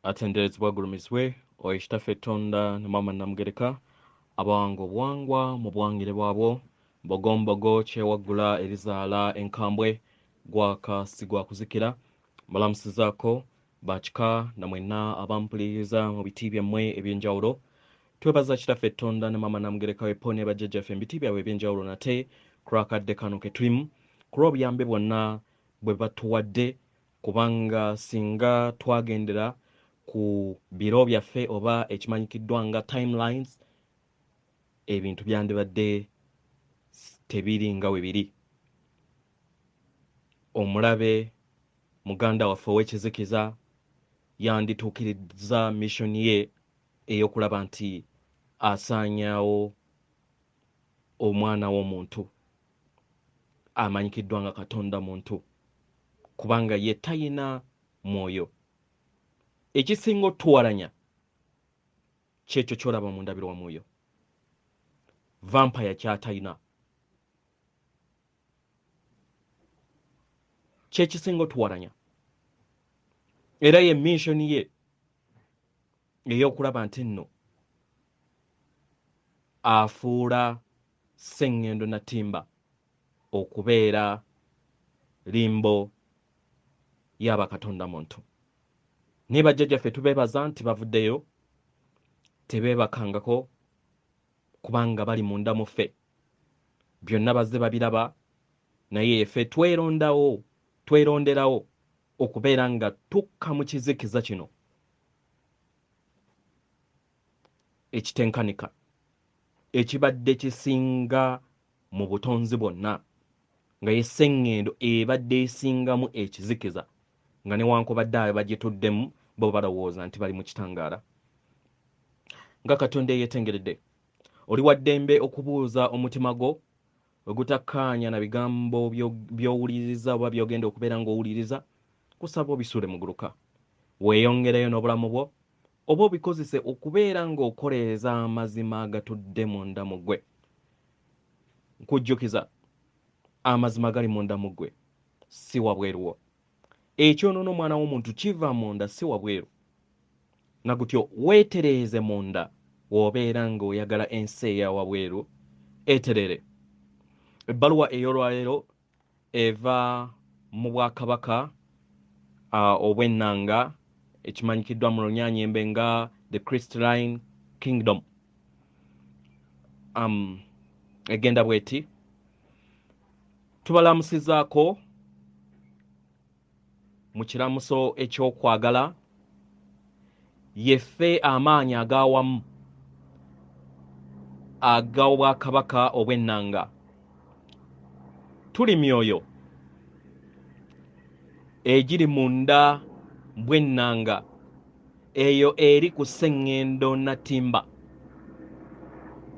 atenderezebwa gulumizibwe oyekitaffe Tonda ne Maama Namugereka abawanga obuwangwa mu bwangire bwabwo mbogombogo kyewaggula erizaala enkambwe gwaka sigwa kuzikira mbalamusizaako bakika na mwenna abampuliriza mu biti byammwe ebyenjawulo twebaza kitaffe Tonda ne Maama Namugereka wepo ne bajjajjaffe mu biti byabwe ebyenjawulo nate ku lwakadde kano ke tulimu ku lw'obuyambi bwonna bwe batuwadde kubanga singa twagendera ku biro byaffe oba ekimanyikiddwa nga timelines ebintu byandibadde tebiri nga we biri. Omulabe muganda waffe ow'ekizikiza yandituukiriza mission ye ey'okulaba nti asaanyaawo omwana w'omuntu amanyikiddwa nga Katonda muntu kubanga ye tayina mwoyo. Ekisinga otuwalanya kyekyo kyolaba mu ndabirwamu oyo. Vampire kyatayina kyekisinga otuwalanya era ye mission ye ey'okulaba nti nno afuula sseŋŋendo na ttimba okubeera limbo y'abakatonda muntu. Ne bajjajjaffe tubeebaza nti bavuddeyo tebeebakangako kubanga bali munda mu ffe byonna bazze babiraba naye ffe tweronderawo okubeera nga tukka mu kizikiza kino ekitenkanika ekibadde kisinga mu butonzi bwonna nga y'esseŋŋendo ebadde esingamu ekizikiza nga newankubadde abo bagituddemu bo balowooza nti bali mu kitangaala. Nga Katonda eyeetengeredde oli wa ddembe okubuuza omutima gwo ogutakkaanya na bigambo by'owuliriza oba by'ogenda okubeera ng'owuliriza kusaba obisuule mu guluka weeyongereyo n'obulamu bwo oba obikozese okubeera ng'okoleeza amazima agatudde munda mu ggwe. Nkujjukiza amazima gali munda mu ggwe si wabweruwo. Ekyonoono omwana w'omuntu kiva munda si wabweru. Nagutyo weetereeze munda w'obeera ng'oyagala ensi eya wabweru eterere. Ebbaluwa ey'olwaleero eva mu Bwakabaka Obwenanga ekimanyikiddwa mu Lunyaanyembe nga the Crystalline Kingdom. Egenda bweti tubalamusizaako mu kiramuso ekyokwagala yeffe amaanyi ag'awamu ag'Obwakabaka Obwenanga. Tuli myoyo egiri munda Bwenanga eyo eri ku sseŋŋendo nattimba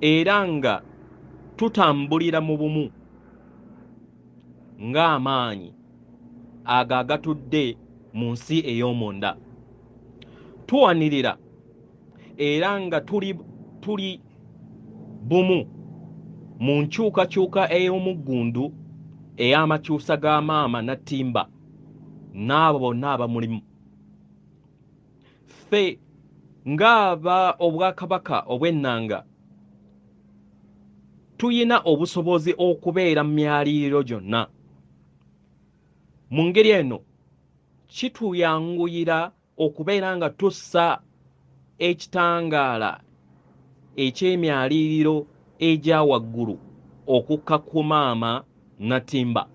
era nga tutambulira mu bumu ng'amaanyi ago agatudde mu nsi ey'omunda. Tuwanirira era nga tuli bumu mu nkyukakyuka ey'omuggundu ey'amakyusa ga maama nattimba n'abo bonna abamulimu. Ffe ng'aba Obwakabaka Obwenanga tuyina obusobozi okubeera mu myaliriro gyonna. Mu ngeri eno kituyanguyira okubeera nga tussa ekitangaala eky'emyaliriro egya waggulu okukka ku maama nattimba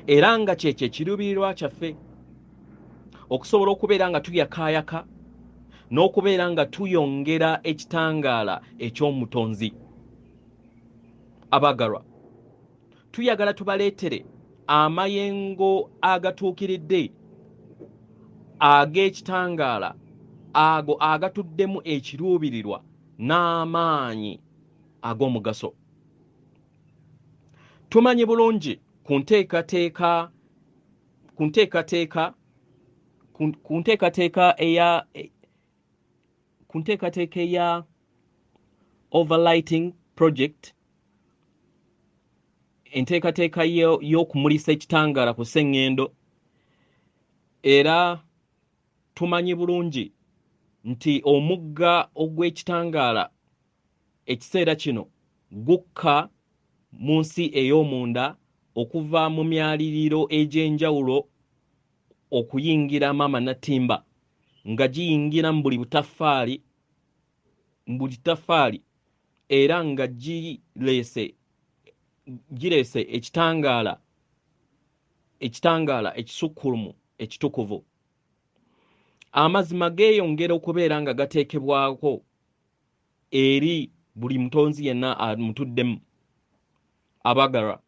era nga kyekyo ekiruubirirwa kyaffe okusobola okubeera nga tuyakaayaka n'okubeera nga tuyongera ekitangaala eky'omutonzi. Abagalwa tuyagala tubaleetere amayengo agatuukiridde ag'ekitangaala ago agatuddemu ekiruubirirwa n'amaanyi ag'omugaso. Tumanyi bulungi ku nteekateeka eya overlighting project, enteekateeka y'okumulisa ekitangaala ku sseŋŋendo era tumanyi bulungi nti omugga ogw'ekitangaala ekiseera kino gukka mu nsi ey'omunda okuva mu myaliriro egy'enjawulo okuyingira maama Natimba nga giyingira mu buli ttaffaali era nga gireese ekitangaala ekisukkulumu ekitukuvu. Amazima geeyongera okubeera nga gateekebwako eri buli mutonzi yenna amutuddemu. Abagalwa,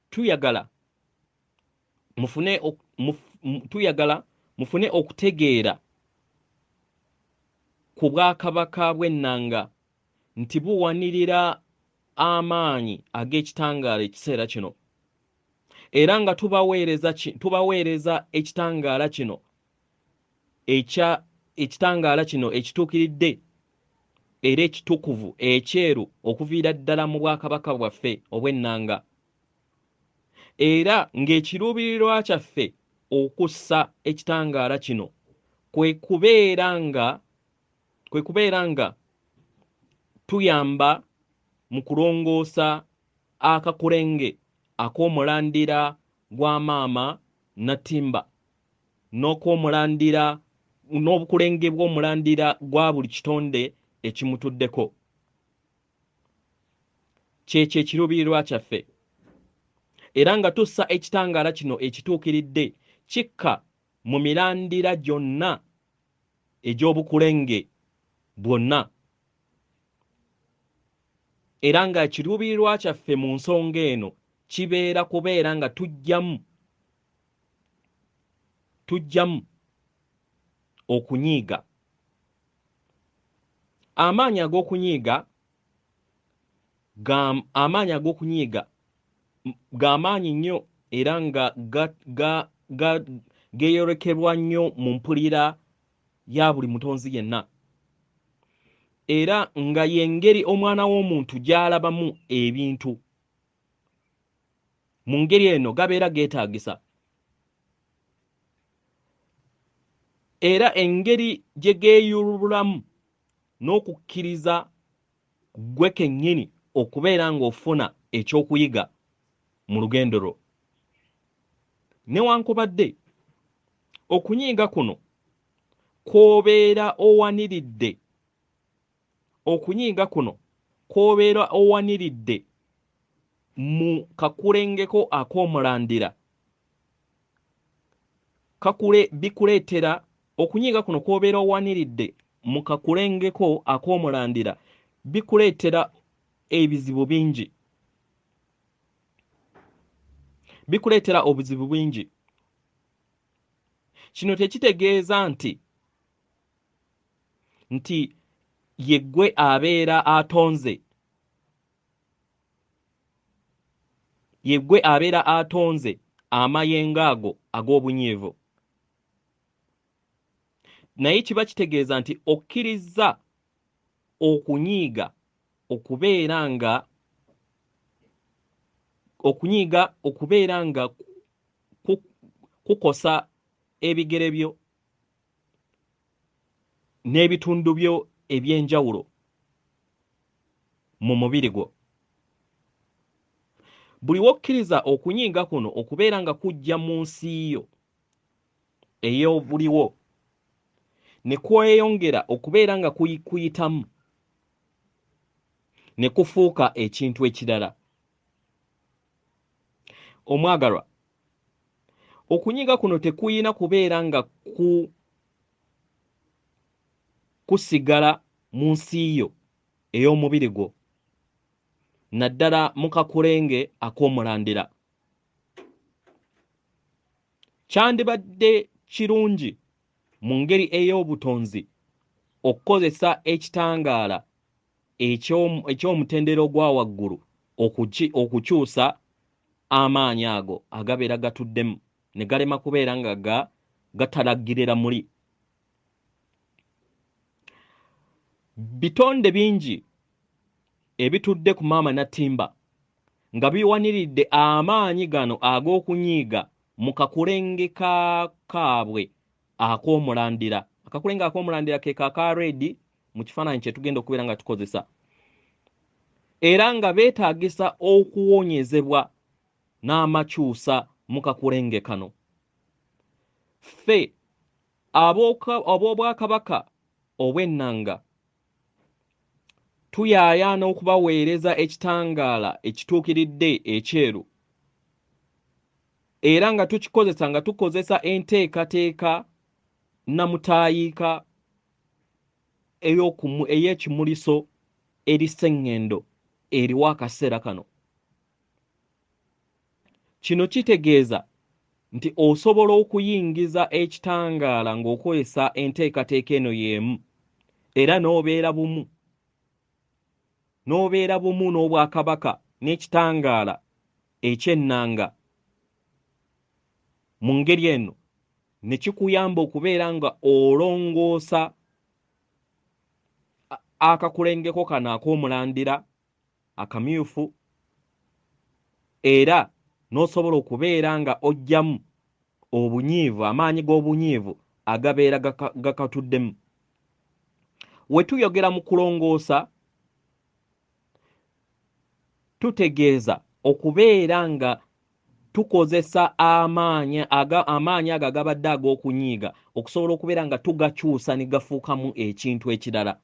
tuyagala mufune okutegeera ku Bwakabaka Bwenanga nti buwanirira amaanyi ag'ekitangaala ekiseera kino, era nga tubaweereza ekitangaala kino ekituukiridde era ekitukuvu ekyeru okuviira ddala mu Bwakabaka bwaffe obw'Ennanga, era ng'ekiruubirirwa kyaffe okussa ekitangaala kino kwe kubeera nga tuyamba mu kulongoosa akakulenge ak'omulandira gwa maama Natimba n'obukulenge bw'omulandira gwa buli kitonde ekimutuddeko. Kyekyo ekiruubirirwa kyaffe, era nga tussa ekitangaala kino ekituukiridde kikka mu mirandira gyonna egy'obukulenge bwonna, era nga ekiruubirirwa kyaffe mu nsonga eno kibeera kubeera nga tujjamu okunyiiga. Amaanyi ag'okunyiiga g'amaanyi nnyo era nga geeyolekerwa nnyo mu mpulira ya buli mutonzi yenna, era nga y'engeri omwana w'omuntu gy'alabamu ebintu. Mu ngeri eno gabeera geetaagisa, era engeri gye geeyululamu n'okukkiriza gwe kennyini okubeera ng'ofuna ekyokuyiga mu lugendo lwo. Newankubadde okunyiiga kuno kw'obeera owaniridde mu kakulengeko ak'omulandira, okunyiiga kuno kw'obeera owaniridde mu kakulengeko ak'omulandira bikuleetera obuzibu bingi. Kino tekitegeeza nti ye ggwe abeera atonze amayengo ago ag'obunyiivu, naye kiba kitegeeza nti okkirizza okunyiiga okubeera nga kukosa ebigere byo n'ebitundu byo eby'enjawulo mu mubiri gwo. Buli wokkiriza okunyiiga kuno okubeera nga kujja mu nsi yo ey'obuliwo ne kweyongera okubeera nga kuyitamu ne kufuuka ekintu ekirala. Omwagalwa, okunyiiga kuno tekuyina kubeera nga kusigala mu nsi yo ey'omubiri gwo, naddala mu kakulenge ak'omulandira. Kyandibadde kirungi mu ngeri ey'obutonzi okukozesa ekitangaala eky'omutendera ogwa waggulu okukyusa amaanyi ago agabeera gatuddemu ne galema kubeera nga gatalaggirira muli. Bitonde bingi ebitudde ku maama Natimba nga biwaniridde amaanyi gano ag'okunyiiga mu kakulenge kaabwe ak'omulandira. Akakulenge ak'omulandira ke ka red mu kifaananyi kye tugenda okubeera nga tukozesa. Era nga beetaagisa okuwonyezebwa n'amakyusa mu kakulenge kano. Ffe ab'Obwakabaka obw'Ennanga tuyaayaana okubaweereza ekitangaala ekituukiridde ekyeru, era nga tukikozesa nga tukozesa enteekateeka namutaayiika ey'ekimuliso erisseŋŋendo eriwa akaseera kano. Kino kitegeeza nti osobola okuyingiza ekitangaala ng'okozesa enteekateeka eno y'emu, era n'obeera bumu n'Obwakabaka n'ekitangaala eky'Ennanga. Mu ngeri eno ne kikuyamba okubeera nga olongoosa akakulengeko kano ak'omulandira akamyufu, era n'osobola okubeera nga oggyamu obunyiivu, amaanyi g'obunyiivu agabeera gakatuddemu. We tuyogera mu kulongoosa, tutegeeza okubeera nga tukozesa amaanyi ago agabadde ag'okunyiiga okusobola okubeera nga tugakyusa ne gafuukamu ekintu ekirala.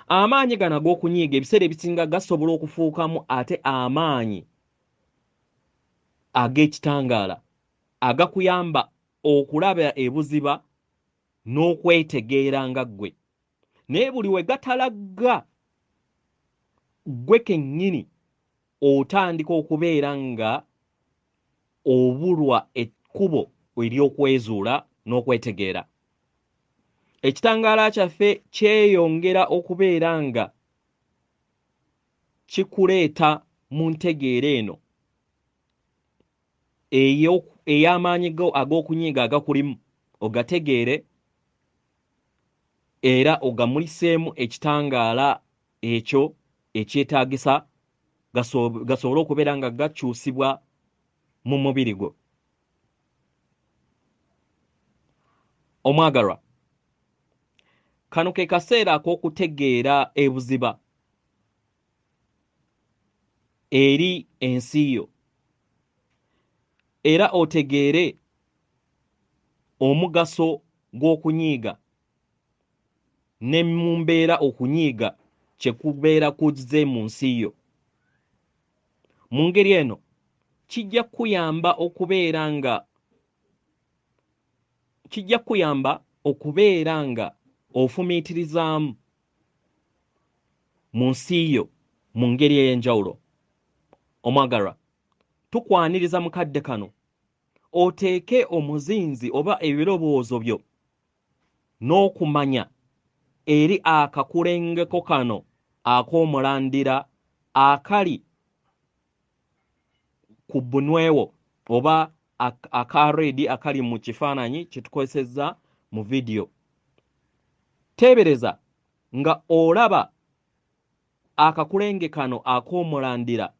Amaanyi gano ag'okunyiiga ebiseera ebisinga gasobola okufuukamu ate amaanyi ag'ekitangaala agakuyamba okulaba ebuziba n'okwetegeera nga ggwe. Naye buli we gatalagga, ggwe kennyini otandika okubeera nga obulwa ekkubo ery'okwezuula n'okwetegeera. Ekitangaala kyaffe kyeyongera okubeera nga kikuleeta mu ntegeera eno ey'amaanyi go ag'okunyiiga agakulimu, ogategeere era ogamuliseemu ekitangaala ekyo ekyetaagisa gasobole okubeera nga gakyusibwa mu mubiri gwo. Omwagalwa, kano ke kaseera ak'okutegeera ebuziba eri ensi yo, era otegeere omugaso gw'okunyiiga ne mu mbeera okunyiiga kye kubeera kuzze mu nsi yo. Mu ngeri eno kijja kuyamba okubeera nga ofumiitirizaamu mu nsi yo mu ngeri ey'enjawulo. Omwagalwa, tukwaniriza mukadde kano oteeke omuzinzi oba ebirowoozo byo n'okumanya eri akakulengeko kano ak'omulandira akali ku bunwewo oba aka red akali mu kifaananyi kye tukozesezza mu vidiyo. Teebereza nga olaba akakulenge kano ak'omulandira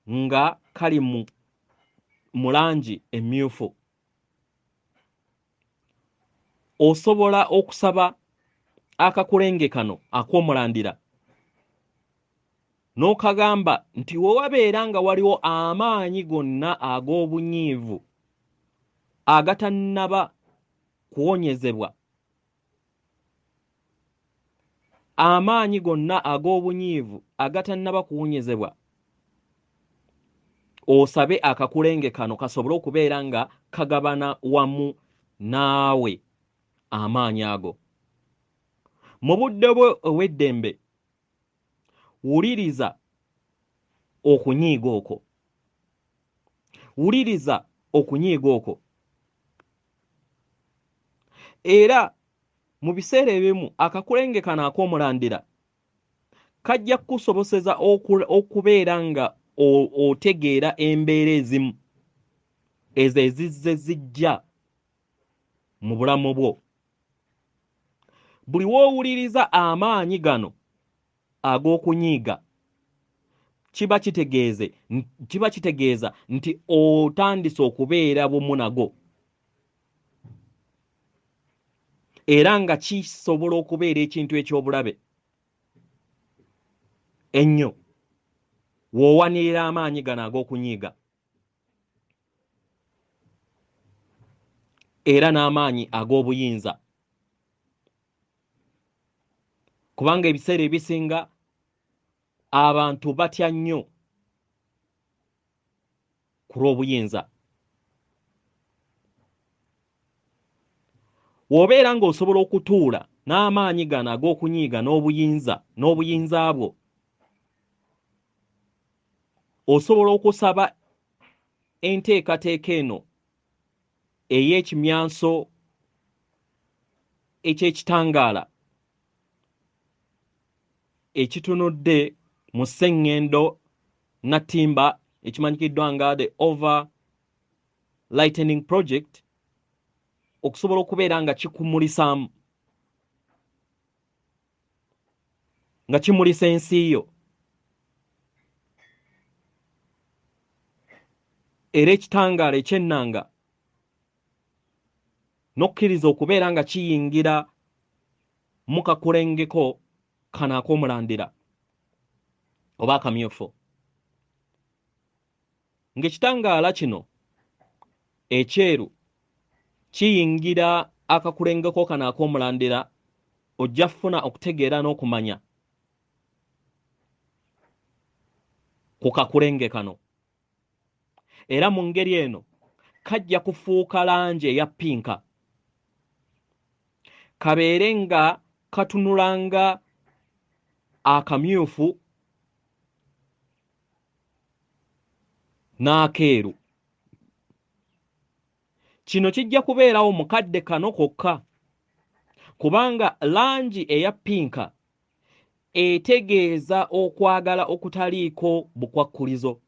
nga kali mu langi emmyufu. Osobola okusaba akakulenge kano ak'omulandira n'okagamba nti we wabeera nga waliwo amaanyi gonna ag'obunyiivu agatannaba kuwonyezebwa, amaanyi gonna ag'obunyiivu agatannaba kuwonyezebwa, osabe akakulenge kano kasobole okubeera nga kagabana wamu naawe amaanyi ago. Mu budde bwo obw'eddembe, wuliriza okunyiiga okwo. Wuliriza okunyiiga okwo. Era mu biseera ebimu akakulenge kano ak'omulandira kajja kukusoboseza okubeera nga otegeera embeera ezimu ezo ezizze zijja mu bulamu bwo. Buli w'owuliriza amaanyi gano ag'okunyiiga kiba kitegeeza nti otandise okubeera bumu nago. era nga kisobola okubeera ekintu eky'obulabe ennyo w'owanirira amaanyi gano ag'okunyiiga era n'amaanyi ag'obuyinza, kubanga ebiseera ebisinga abantu batya nnyo ku lw'obuyinza. W'obeera ng'osobola okutuula n'amaanyi gano ag'okunyiiga n'obuyinza bwo, osobola okusaba enteekateeka eno ey'ekimyanso eky'ekitangaala ekitunudde mu sseŋŋendo nattimba ekimanyikiddwa nga the Over Lightning Project, okusobola okubeera nga kikumulisaamu, nga kimulisa ensi yo, era ekitangaala eky'ennanga n'okkiriza okubeera nga kiyingira mu kakulengeko kano ak'omulandira oba akamyufu. Ng'ekitangaala kino ekyeru kiyingira akakulengeko kano ak'omulandira, ojja kufuna okutegeera n'okumanya ku kakulenge kano, era mu ngeri eno kajja kufuuka langi eya pinka, kabeere nga katunulanga akamyufu n'akeeru. Kino kijja kubeerawo mu kadde kano kokka, kubanga langi eya pinka etegeeza okwagala okutaliiko bukwakkulizo,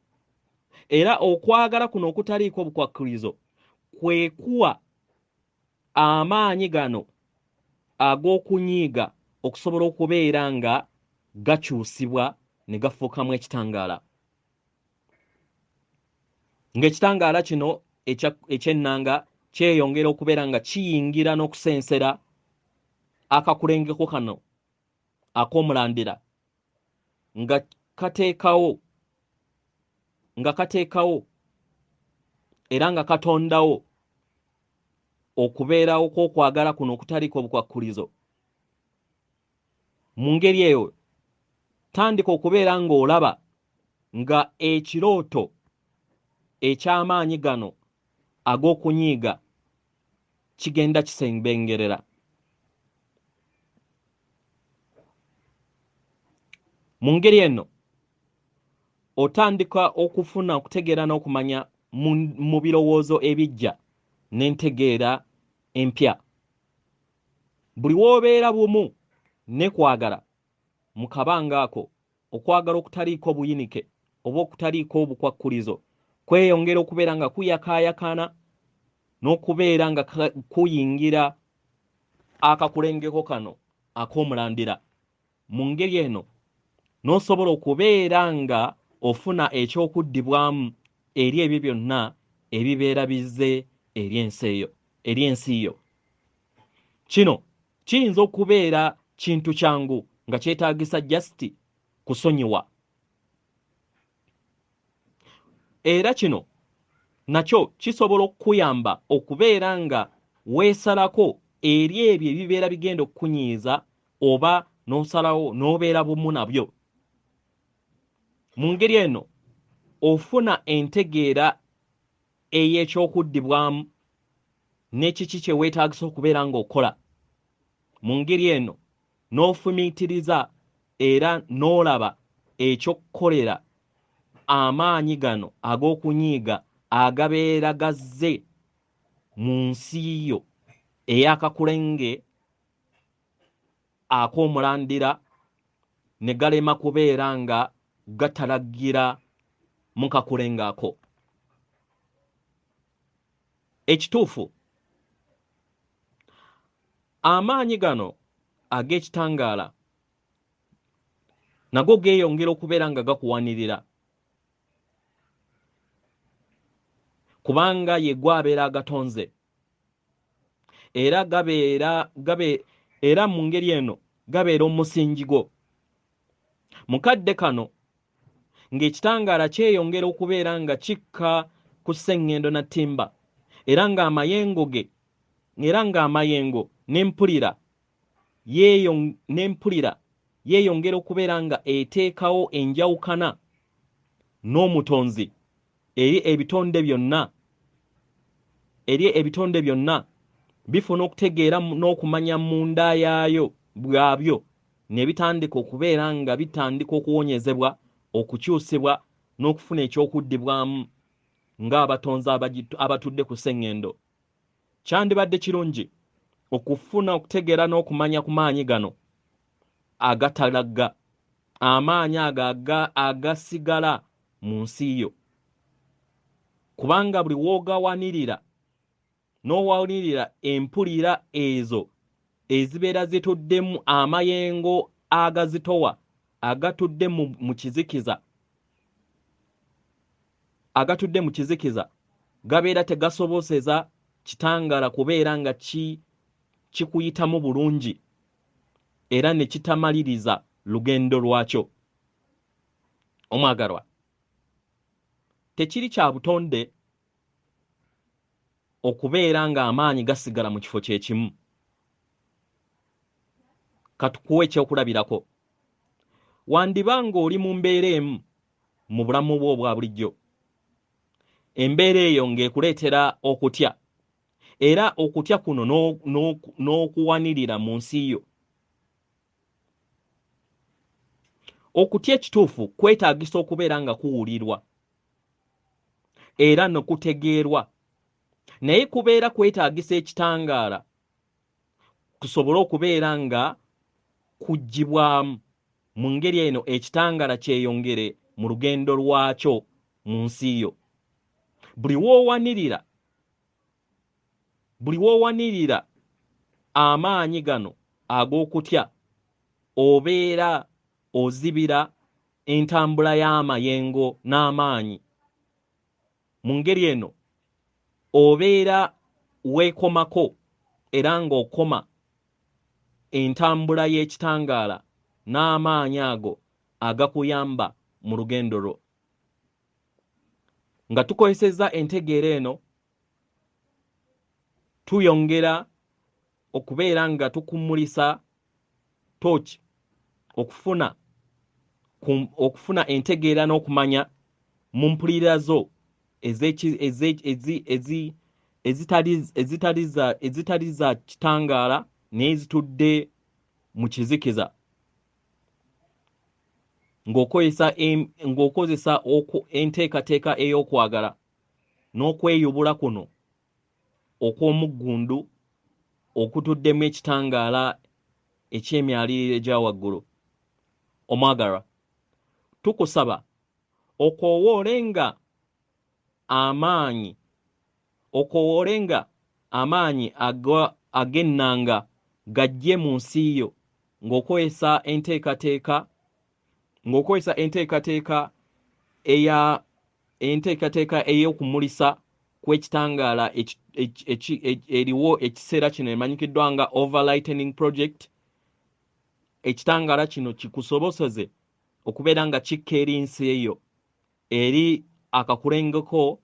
era okwagala kuno okutaliiko bukwakkulizo kwe kuwa amaanyi gano ag'okunyiiga okusobola okubeera nga gakyusibwa ne gafuukamu ekitangaala. Ng'ekitangaala kino eky'ennanga kyeyongera okubeera nga kiyingira n'okusensera akakulengeko kano ak'omulandira, nga kateekawo era nga katondawo okubeerawo kw'okwagala kuno okutaliiko bukwakkulizo. Mu ngeri eyo tandika okubeera ng'olaba nga ekirooto eky'amaanyi gano ag'okunyiiga kigenda kisembengerera. Mu ngeri eno otandika okufuna okutegeera n'okumanya mu birowoozo ebijja n'entegeera empya. Buli w'obeera bumu ne kwagala mu kabanga ako, okwagala okutaliiko buyinike oba okutaliiko obukwakkulizo kweyongera okubeera nga kuyakaayakana n'okubeera nga kuyingira akakulengeko kano ak'omulandira. Mu ngeri eno n'osobola okubeera nga ofuna ekyokuddibwamu eri ebyo byonna ebibeera bizze eri ensi yo. Kino kiyinza okubeera kintu kyangu nga kyetaagisa just kusonyiwa, era kino nakyo kisobola okukuyamba okubeera nga weesalako eri ebyo ebibeera bigenda okukunyiiza, oba n'osalawo n'obeera bumu nabyo. Mu ngeri eno ofuna entegeera ey'ekyokuddibwamu n'ekiki kye weetaagisa okubeera ng'okola. Mu ngeri eno n'ofumiitiriza era n'olaba ekyokkolera amaanyi gano ag'okunyiiga agabeera gazze mu nsi yo ey'akakulenge ak'omulandira, ne galema kubeera nga gatalaggira mu kakulenge ako. Ekituufu, amaanyi gano ag'ekitangaala nago geeyongera okubeera nga gakuwanirira, kubanga ye gwabeera agatonze, era era mu ngeri eno gabeera omusingi gwo. Mukadde kano ng'ekitangaala kyeyongera okubeera nga kikka ku sseŋŋendo na ttimba, era ng'amayengo n'empulira yeeyongera okubeera nga eteekawo enjawukana n'omutonzi eri ebitonde byonna bifuna okutegeera n'okumanya munda bwabyo ne bitandika okubeera nga bitandika okuwonyezebwa, okukyusibwa n'okufuna ekyokuddibwamu ng'abatonzi abatudde ku sseŋŋendo. Kyandibadde kirungi okufuna okutegeera n'okumanya ku maanyi gano agatalagga, amaanyi agasigala mu nsi yo, kubanga buli w'ogawanirira n'owanirira empulira ezo ezibeera zituddemu amayengo agazitowa agatudde mu kizikiza gabeera tegasoboseza kitangaala kubeera nga kikuyitamu bulungi era ne kitamaliriza lugendo lwakyo. Omwagalwa, tekiri kya butonde okubeera ng'amaanyi gasigala mu kifo kye kimu. Katukuwe ekyokulabirako. Wandiba ng'oli mu mbeera emu mu bulamu bwo obwa bulijjo, embeera eyo ng'ekuleetera okutya, era okutya kuno n'okuwanirira mu nsi yo. Okutya ekituufu kwetaagisa okubeera nga kuwulirwa era n'okutegeerwa, naye kubeera kwetaagisa ekitangaala kusobole okubeera nga kuggyibwamu mu ngeri eno ekitangaala kyeyongere mu lugendo lwakyo mu nsi yo. Buli w'owanirira amaanyi gano ag'okutya, obeera ozibira entambula y'amayengo n'amaanyi. Mu ngeri eno obeera weekomako era ng'okoma entambula y'ekitangaala n'amaanyi ago agakuyamba mu lugendo lwo. Nga tukozesezza entegeera eno, tuyongera okubeera nga tukumulisa tooki okufuna entegeera n'okumanya mu mpulira zo ezitali za kitangaala naye zitudde mu kizikiza, ng'okozesa enteekateeka ey'okwagala n'okweyubula kuno okw'omuggundu okutuddemu ekitangaala eky'emyaliriro egya waggulu. Omwagalwa, tukusaba okowoolenga amaanyi ag'ennanga gajje mu nsi yo ng'okozesa enteekateeka ey'okumulisa kw'ekitangaala eriwo ekiseera kino emanyikiddwa nga Overlightening Project. Ekitangaala kino kikusoboseze okubeera nga kikka eri nsi eyo, eri akakulengeko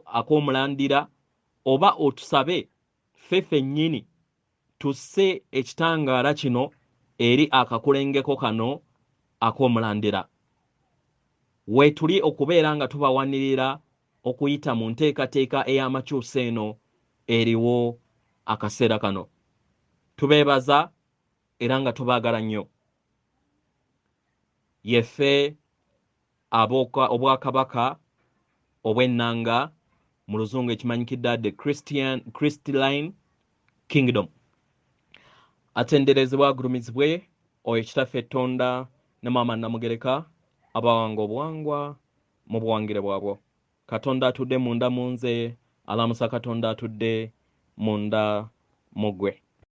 ak'omulandira, oba otusabe ffeffe nnyini tusse ekitangaala kino eri akakulengeko kano ak'omulandira. Weetuli okubeera nga tubawanirira okuyita mu nteekateeka ey'amakyusa eno eriwo akaseera kano. Tubeebaza era nga tubaagala nnyo. Yeffe obwakabaka obw'ennanga mu luzungu ekimanyikidde the Christiline Kingdom. Atenderezebwa agulumizibwe oyo kitaffe Tonda ne Maama Namugereka abawanga obuwangwa mu buwangire bwabwo. Katonda atudde munda mu nze, alamusa Katonda atudde munda mu ggwe.